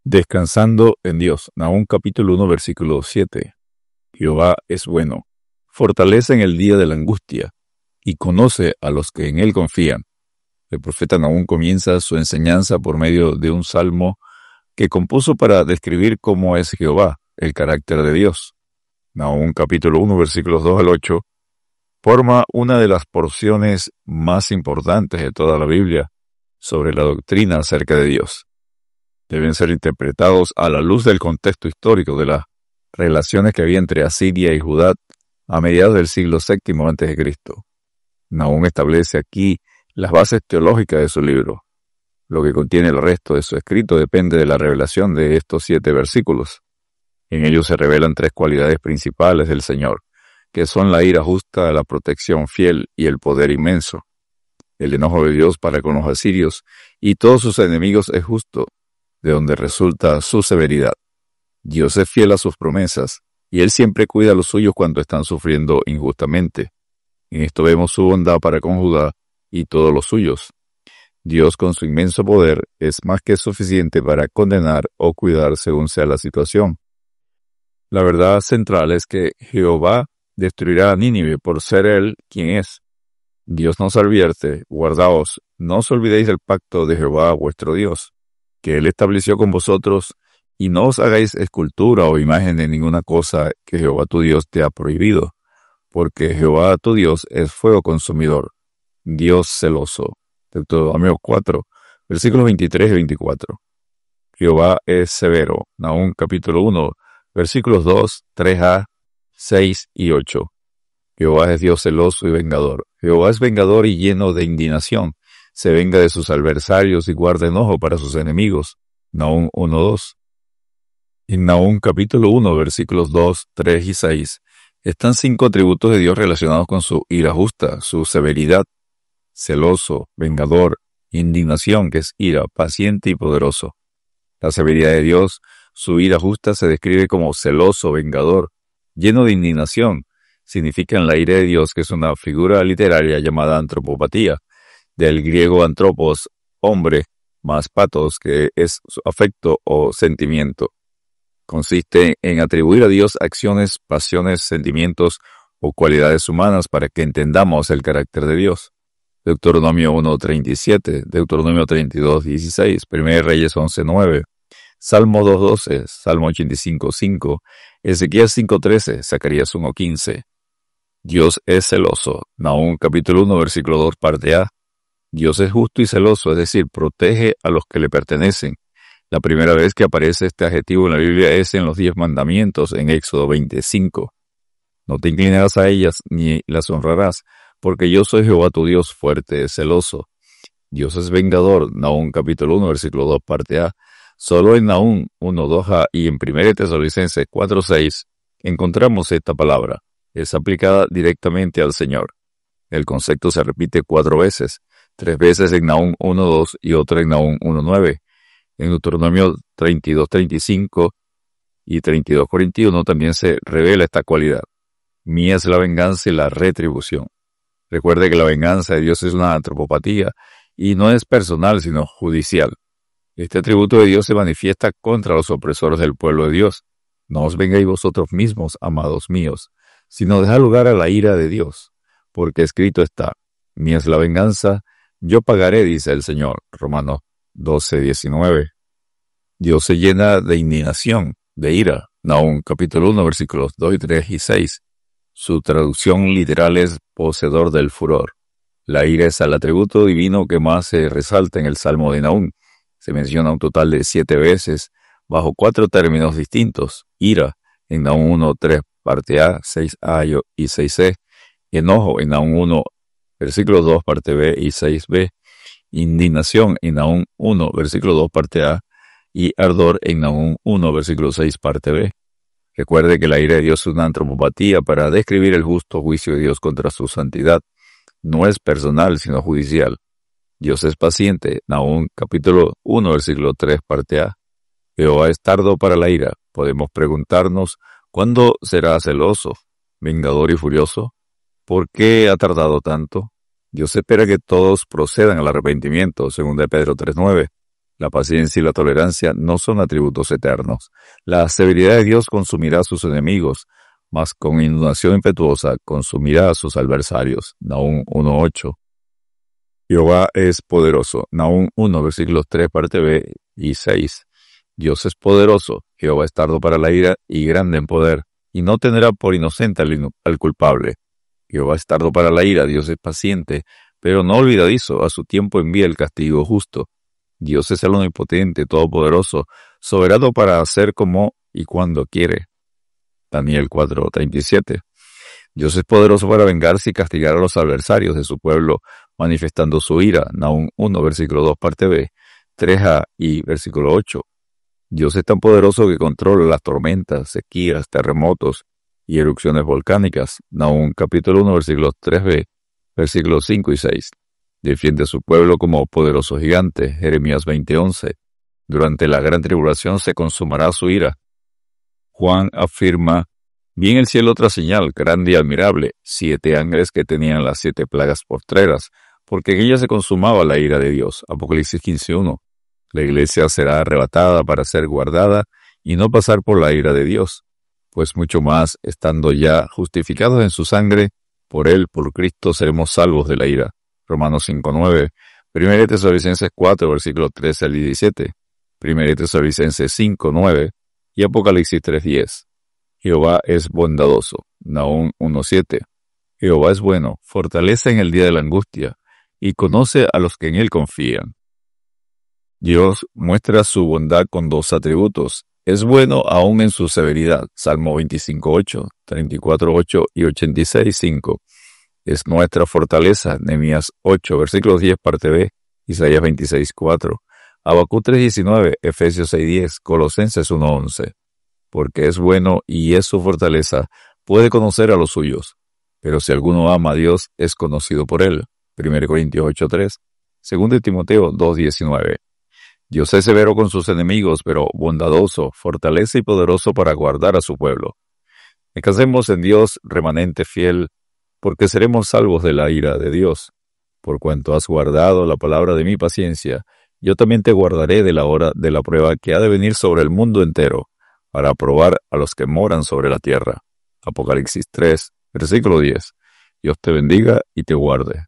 Descansando en Dios. Nahum capítulo 1 versículo 7. Jehová es bueno, fortalece en el día de la angustia, y conoce a los que en él confían. El profeta Nahum comienza su enseñanza por medio de un salmo que compuso para describir cómo es Jehová, el carácter de Dios. Nahum capítulo 1 versículos 2 al 8 forma una de las porciones más importantes de toda la Biblia sobre la doctrina acerca de Dios. Deben ser interpretados a la luz del contexto histórico de las relaciones que había entre Asiria y Judá a mediados del siglo VII a.C. Nahum establece aquí las bases teológicas de su libro. Lo que contiene el resto de su escrito depende de la revelación de estos 7 versículos. En ellos se revelan 3 cualidades principales del Señor, que son la ira justa, la protección fiel y el poder inmenso. El enojo de Dios para con los asirios y todos sus enemigos es justo, de donde resulta su severidad. Dios es fiel a sus promesas, y Él siempre cuida a los suyos cuando están sufriendo injustamente. En esto vemos su bondad para con Judá y todos los suyos. Dios, con su inmenso poder, es más que suficiente para condenar o cuidar según sea la situación. La verdad central es que Jehová destruirá a Nínive por ser Él quien es. Dios nos advierte: guardaos, no os olvidéis del pacto de Jehová vuestro Dios, que Él estableció con vosotros, y no os hagáis escultura o imagen de ninguna cosa que Jehová tu Dios te ha prohibido, porque Jehová tu Dios es fuego consumidor, Dios celoso. Deuteronomio 4, versículos 23 y 24. Jehová es severo. Nahum capítulo 1, versículos 2, 3a, 6 y 8. Jehová es Dios celoso y vengador. Jehová es vengador y lleno de indignación. Se venga de sus adversarios y guarda enojo para sus enemigos. Nahum 1:2. En Nahum capítulo 1, versículos 2, 3 y 6, están 5 atributos de Dios relacionados con su ira justa, su severidad: celoso, vengador, indignación, que es ira, paciente y poderoso. La severidad de Dios, su ira justa, se describe como celoso, vengador, lleno de indignación. Significa en la ira de Dios, que es una figura literaria llamada antropopatía, del griego antropos, hombre, más patos, que es su afecto o sentimiento. Consiste en atribuir a Dios acciones, pasiones, sentimientos o cualidades humanas para que entendamos el carácter de Dios. Deuteronomio 1:37, Deuteronomio 32:16, 1 Reyes 11:9, Salmo 2:12, Salmo 85:5, Ezequiel 5:13, Zacarías 1:15. Dios es celoso. Nahum capítulo 1, versículo 2, parte A. Dios es justo y celoso, es decir, protege a los que le pertenecen. La primera vez que aparece este adjetivo en la Biblia es en los 10 mandamientos, en Éxodo 25. No te inclinarás a ellas ni las honrarás, porque yo soy Jehová tu Dios fuerte, celoso. Dios es vengador. Nahum capítulo 1, versículo 2, parte A. Solo en Nahum 1:2a y en 1 Tesalonicenses 4:6 encontramos esta palabra. Es aplicada directamente al Señor. El concepto se repite 4 veces, 3 veces en Nahum 1:2 y otra en Nahum 1:9. En Deuteronomio 32:35 y 32:41 también se revela esta cualidad. Mía es la venganza y la retribución. Recuerde que la venganza de Dios es una antropopatía y no es personal sino judicial. Este atributo de Dios se manifiesta contra los opresores del pueblo de Dios. No os vengáis vosotros mismos, amados míos, sino dejad lugar a la ira de Dios, porque escrito está: mía es la venganza, yo pagaré, dice el Señor. Romanos 12:19. Dios se llena de indignación, de ira. Nahum capítulo 1, versículos 2, 3 y 6. Su traducción literal es poseedor del furor. La ira es el atributo divino que más se resalta en el Salmo de Nahum. Se menciona un total de 7 veces, bajo 4 términos distintos: ira en Nahum 1:3, parte A, 6a y 6c, enojo en Nahum 1, versículo 2, parte B y 6b, indignación en Nahum 1, versículo 2, parte A, y ardor en Nahum 1, versículo 6, parte B. Recuerde que la ira de Dios es una antropopatía para describir el justo juicio de Dios contra su santidad. No es personal, sino judicial. Dios es paciente. Nahum capítulo 1, versículo 3, parte A. Jehová es tardo para la ira. Podemos preguntarnos: ¿cuándo será celoso, vengador y furioso? ¿Por qué ha tardado tanto? Dios espera que todos procedan al arrepentimiento, 2 Pedro 3:9. La paciencia y la tolerancia no son atributos eternos. La severidad de Dios consumirá a sus enemigos, mas con inundación impetuosa consumirá a sus adversarios. Nahum 1:8. Jehová es poderoso. Nahum 1, versículos 3, parte B y 6. Dios es poderoso, Jehová es tardo para la ira y grande en poder, y no tendrá por inocente al culpable. Jehová es tardo para la ira, Dios es paciente, pero no olvidadizo, a su tiempo envía el castigo justo. Dios es el omnipotente, todopoderoso, soberano para hacer como y cuando quiere. Daniel 4:37. Dios es poderoso para vengarse y castigar a los adversarios de su pueblo, manifestando su ira. Nahum 1, versículo 2, parte B, 3a y versículo 8. Dios es tan poderoso que controla las tormentas, sequías, terremotos y erupciones volcánicas. Nahum capítulo 1, versículos 3b, versículos 5 y 6. Defiende a su pueblo como poderoso gigante. Jeremías 20:11. Durante la gran tribulación se consumará su ira. Juan afirma: vi en el cielo otra señal, grande y admirable, 7 ángeles que tenían las 7 plagas postreras, porque en ella se consumaba la ira de Dios. Apocalipsis 15:1. La iglesia será arrebatada para ser guardada y no pasar por la ira de Dios, pues mucho más, estando ya justificados en su sangre, por él, por Cristo, seremos salvos de la ira. Romanos 5:9, 1 Tesalonicenses 4, versículos 13 al 17, 1 Tesalonicenses 5:9 y Apocalipsis 3:10. Jehová es bondadoso. Nahum 1:7. Jehová es bueno, fortalece en el día de la angustia, y conoce a los que en él confían. Dios muestra su bondad con 2 atributos. Es bueno aún en su severidad. Salmo 25:8, 34:8 y 86:5. Es nuestra fortaleza. Nehemías 8, versículos 10, parte B. Isaías 26:4. Habacuc 3:19, Efesios 6:10, Colosenses 1:11. Porque es bueno y es su fortaleza, puede conocer a los suyos. Pero si alguno ama a Dios, es conocido por él. 1 Corintios 8:3, 2 Timoteo 2:19. Dios es severo con sus enemigos, pero bondadoso, fortalece y poderoso para guardar a su pueblo. Descansemos en Dios, remanente fiel, porque seremos salvos de la ira de Dios. Por cuanto has guardado la palabra de mi paciencia, yo también te guardaré de la hora de la prueba que ha de venir sobre el mundo entero, para probar a los que moran sobre la tierra. Apocalipsis 3, versículo 10. Dios te bendiga y te guarde.